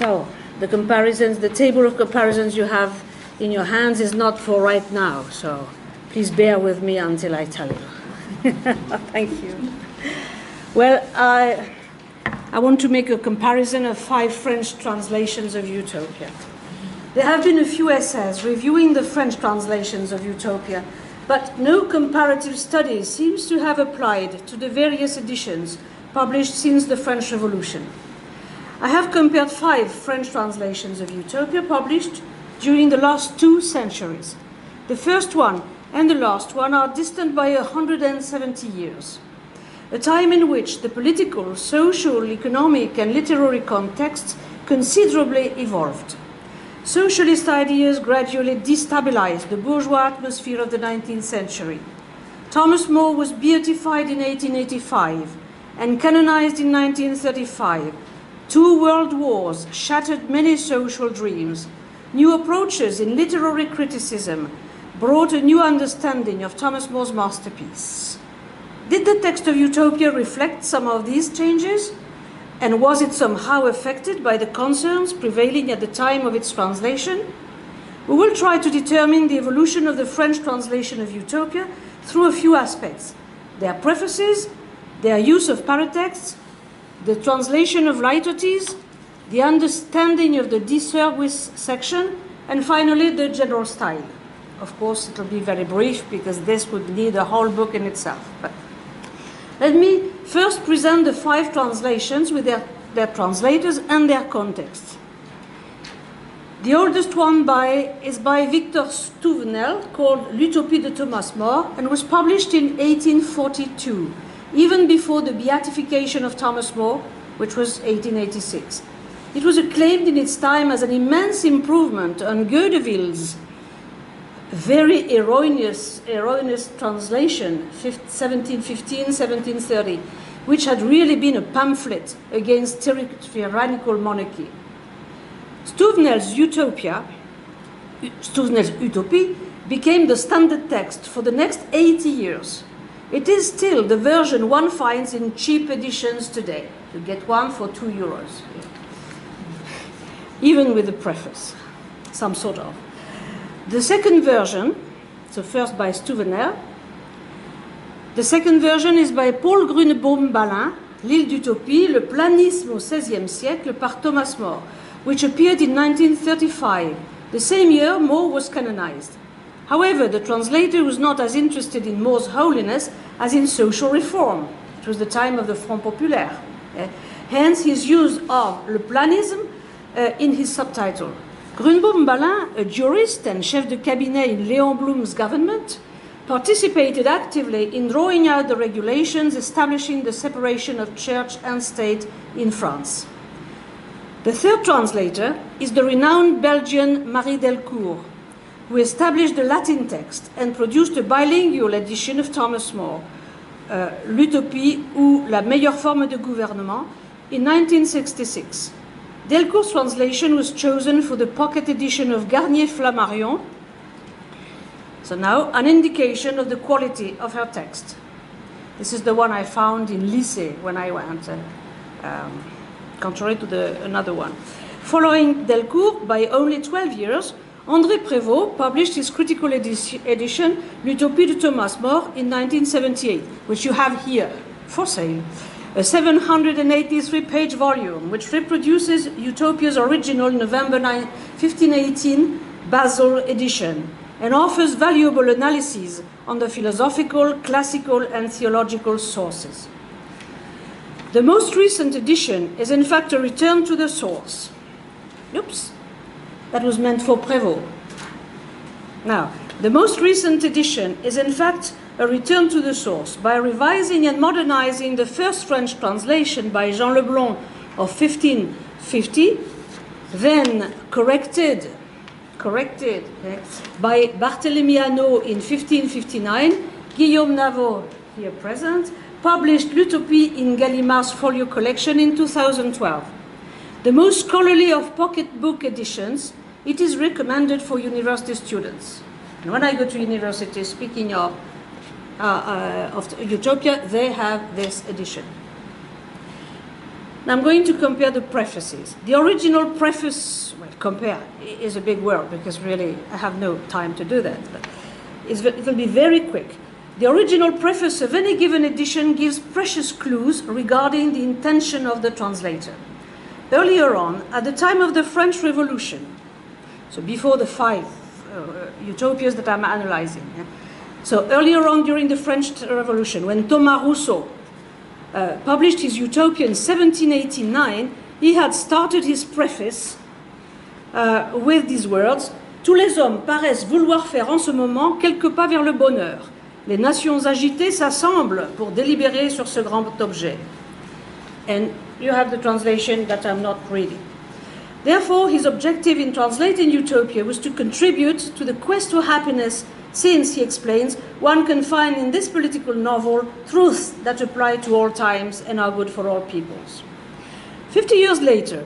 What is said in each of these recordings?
So the comparisons, the table of comparisons you have in your hands is not for right now. So please bear with me until I tell you. Thank you. Well, I want to make a comparison of 5 French translations of Utopia. There have been a few essays reviewing the French translations of Utopia, but no comparative study seems to have applied to the various editions published since the French Revolution. I have compared 5 French translations of Utopia published during the last 2 centuries. The first one and the last one are distant by 170 years, a time in which the political, social, economic, and literary contexts considerably evolved. Socialist ideas gradually destabilized the bourgeois atmosphere of the 19th century. Thomas More was beatified in 1885 and canonized in 1935. 2 world wars shattered many social dreams. New approaches in literary criticism brought a new understanding of Thomas More's masterpiece. Did the text of Utopia reflect some of these changes? And was it somehow affected by the concerns prevailing at the time of its translation? We will try to determine the evolution of the French translation of Utopia through a few aspects: their prefaces, their use of paratexts, the translation of litotes, the understanding of the de service section, and finally the general style. Of course, it will be very brief because this would need a whole book in itself. But let me first present the 5 translations with their translators and their context. The oldest one is by Victor Stouvenel, called L'Utopie de Thomas More, and was published in 1842, even before the beatification of Thomas More, which was 1886. It was acclaimed in its time as an immense improvement on Goedeville's very erroneous translation, 1715-1730, which had really been a pamphlet against tyrannical monarchy. Stouvenel's Utopie became the standard text for the next 80 years. It is still the version one finds in cheap editions today. You get one for €2, even with the preface, some sort of. The second version, so first by Stouvenel, the second version is by Paul Grunebaum-Ballin, L'île d'Utopie, le planisme au XVIe siècle par Thomas More, which appeared in 1935. The same year, More was canonized. However, the translator was not as interested in More's holiness as in social reform. It was the time of the Front Populaire. Hence his use of le planisme in his subtitle. Grunebaum-Ballin, a jurist and chef de cabinet in Léon Blum's government, participated actively in drawing out the regulations establishing the separation of church and state in France. The third translator is the renowned Belgian Marie Delcourt, who established the Latin text and produced a bilingual edition of Thomas More, L'Utopie ou la meilleure forme de gouvernement, in 1966. Delcourt's translation was chosen for the pocket edition of Garnier-Flammarion. So now, an indication of the quality of her text. This is the one I found in Lycée when I went, contrary to another one. Following Delcourt by only 12 years, André Prévost published his critical edition, L'Utopie de Thomas More, in 1978, which you have here for sale. A 783-page volume which reproduces Utopia's original November 1518 Basel edition and offers valuable analyses on the philosophical, classical, and theological sources. The most recent edition is in fact a return to the source. Oops, that was meant for Prévost. Now, the most recent edition is in fact a return to the source by revising and modernizing the first French translation by Jean Leblond of 1550, then corrected by Barthélemy Hanot in 1559, Guillaume-Navaud, here present, published L'Utopie in Gallimard's folio collection in 2012. The most scholarly of pocketbook editions, it is recommended for university students. And when I go to university, speaking of Utopia, they have this edition. Now I'm going to compare the prefaces. The original preface, well, compare is a big word because really I have no time to do that, but it will be very quick. The original preface of any given edition gives precious clues regarding the intention of the translator. Earlier on, at the time of the French Revolution, so before the 5 utopias that I'm analyzing, yeah? So earlier on during the French Revolution, when Thomas Rousseau published his Utopia in 1789, he had started his preface with these words: tous les hommes paraissent vouloir faire en ce moment quelques pas vers le bonheur. Les nations agitées s'assemblent pour délibérer sur ce grand objet. And you have the translation that I'm not reading. Therefore, his objective in translating Utopia was to contribute to the quest for happiness, since, he explains, one can find in this political novel truths that apply to all times and are good for all peoples. 50 years later,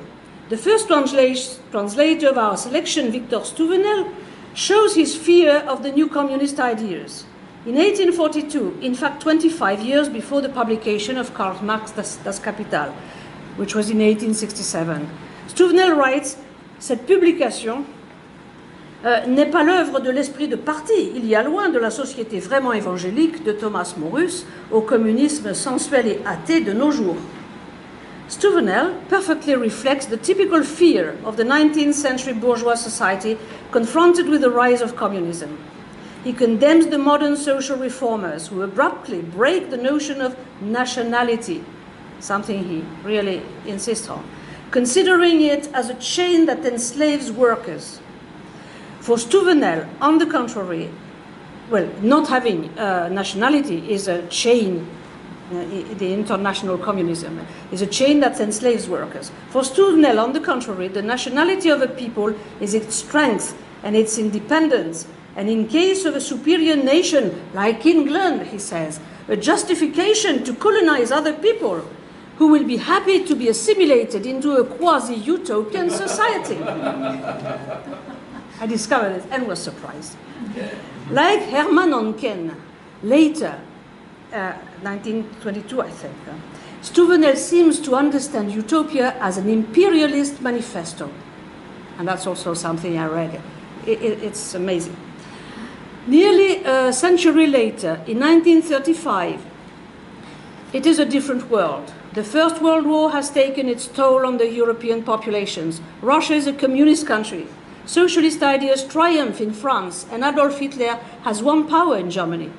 the first translator of our selection, Victor Stouvenel, shows his fear of the new communist ideas. In 1842, in fact 25 years before the publication of Karl Marx' Das Kapital, which was in 1867, Stouvenel writes, cette publication n'est pas l'œuvre de l'esprit de parti. Il y a loin de la société vraiment évangélique de Thomas Morus au communisme sensuel et athée de nos jours. Stouvenel perfectly reflects the typical fear of the 19th century bourgeois society confronted with the rise of communism. He condemns the modern social reformers who abruptly break the notion of nationality, something he really insists on, considering it as a chain that enslaves workers. For Stouvenel, on the contrary, well, not having nationality is a chain, the international communism is a chain that enslaves workers. For Stouvenel, on the contrary, the nationality of a people is its strength and its independence, and in case of a superior nation, like England, he says, a justification to colonize other people who will be happy to be assimilated into a quasi-utopian society. I discovered it and was surprised. Like Hermann Oncken, later, 1922, I think, Stouvenel seems to understand Utopia as an imperialist manifesto. And that's also something I read. It's amazing. Nearly a century later, in 1935, it is a different world. The First World War has taken its toll on the European populations. Russia is a communist country. Socialist ideas triumph in France, and Adolf Hitler has won power in Germany.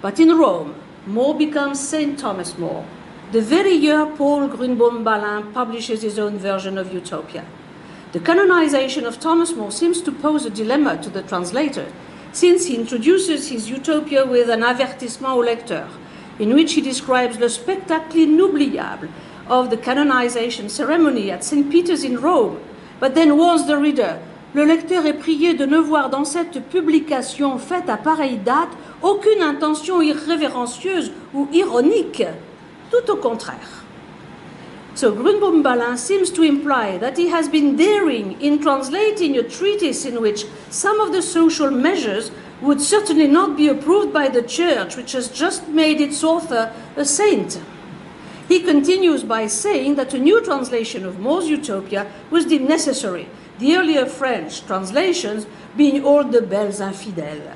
But in Rome, More becomes St. Thomas More, the very year Paul Grunebaum-Ballin publishes his own version of Utopia. The canonization of Thomas More seems to pose a dilemma to the translator, since he introduces his Utopia with an avertissement au lecteur, in which he describes le spectacle inoubliable of the canonization ceremony at St. Peter's in Rome, but then warns the reader, le lecteur est prié de ne voir dans cette publication faite à pareille date aucune intention irrévérencieuse ou ironique, tout au contraire. So Grunebaum-Ballin seems to imply that he has been daring in translating a treatise in which some of the social measures would certainly not be approved by the Church, which has just made its author a saint. He continues by saying that a new translation of More's Utopia was deemed necessary, the earlier French translations being all de belles infidèles.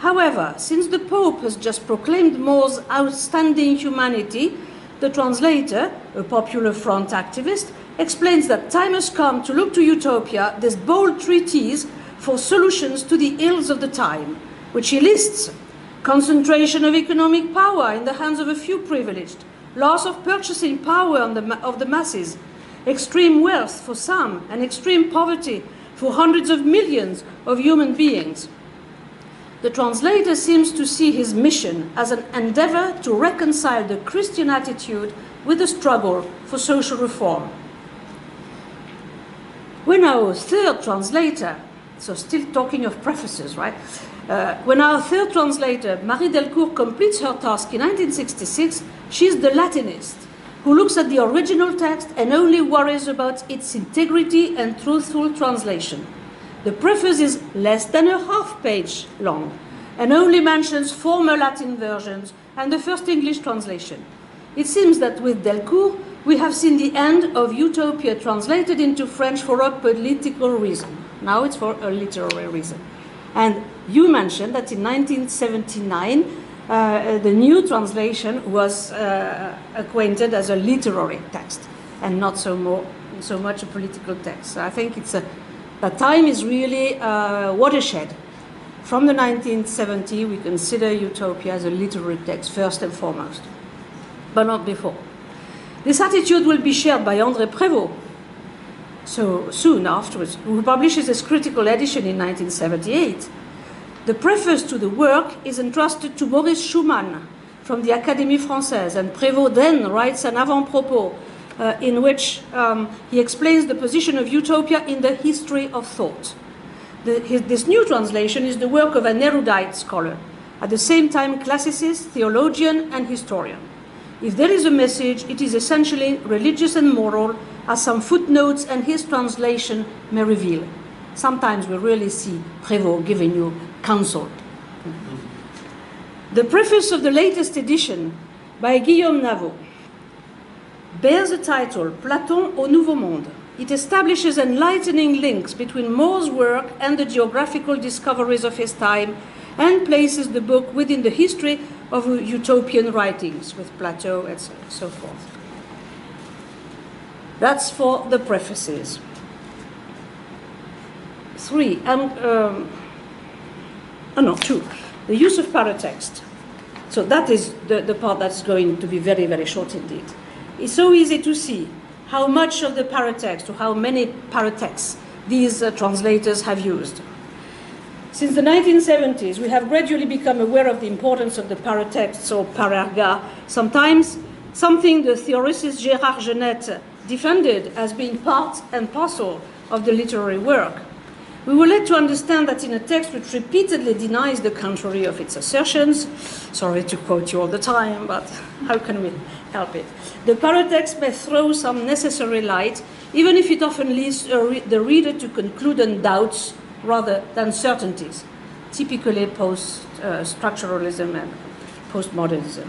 However, since the Pope has just proclaimed More's outstanding humanity, the translator, a Popular Front activist, explains that time has come to look to Utopia, this bold treatise, for solutions to the ills of the time, which he lists: concentration of economic power in the hands of a few privileged, loss of purchasing power of the masses, extreme wealth for some, and extreme poverty for hundreds of millions of human beings. The translator seems to see his mission as an endeavor to reconcile the Christian attitude with the struggle for social reform. When our third translator, so still talking of prefaces, right? When our third translator, Marie Delcourt, completes her task in 1966, she's the Latinist who looks at the original text and only worries about its integrity and truthful translation. The preface is less than a half page long and only mentions former Latin versions and the first English translation. It seems that with Delcourt, we have seen the end of Utopia translated into French for a political reason. Now it's for a literary reason. And you mentioned that in 1979, the new translation was acquainted as a literary text and not so much a political text. So I think that time is really a watershed. From the 1970s, we consider Utopia as a literary text first and foremost, but not before. This attitude will be shared by André Prévost, so soon afterwards, who publishes his critical edition in 1978. The preface to the work is entrusted to Maurice Schumann from the Académie Française, and Prévost then writes an avant-propos in which he explains the position of Utopia in the history of thought. This new translation is the work of an erudite scholar, at the same time classicist, theologian, and historian. If there is a message, it is essentially religious and moral, as some footnotes and his translation may reveal. Sometimes we really see Prévost giving you counsel. The preface of the latest edition by Grunebaum-Ballin bears the title Platon au Nouveau Monde. It establishes enlightening links between More's work and the geographical discoveries of his time, and places the book within the history of utopian writings with Plato, etc., so forth. That's for the prefaces. 2. The use of paratext. So that is the part that's going to be very, very short indeed. It's so easy to see how much of the paratext, or how many paratexts, these translators have used. Since the 1970s, we have gradually become aware of the importance of the paratexts or parerga, sometimes something the theoricist Gérard Genette defended as being part and parcel of the literary work. We were led to understand that in a text which repeatedly denies the contrary of its assertions, sorry to quote you all the time, but how can we help it? The paratext may throw some necessary light, even if it often leads the reader to conclude on doubts rather than certainties, typically post-structuralism and postmodernism.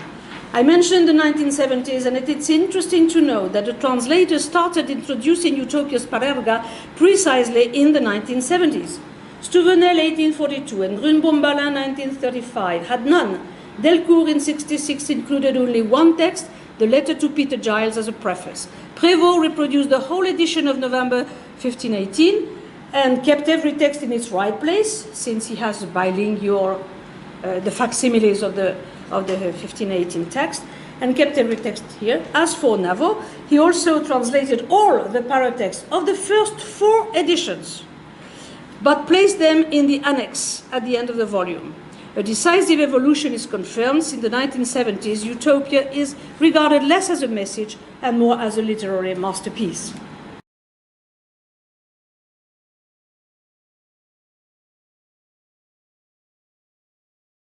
I mentioned the 1970s, and it's interesting to know that the translators started introducing Utopia's parerga precisely in the 1970s. Stuvenel, 1842, and Grunebaum-Ballin, 1935, had none. Delcourt, in 1966, included only one text, the letter to Peter Giles, as a preface. Prévost reproduced the whole edition of November 1518 and kept every text in its right place, since he has the bilingual, the facsimiles of the 1518 text, and kept every text here. As for Navaud, he also translated all the paratexts of the first 4 editions, but placed them in the annex at the end of the volume. A decisive evolution is confirmed. In the 1970s, Utopia is regarded less as a message and more as a literary masterpiece.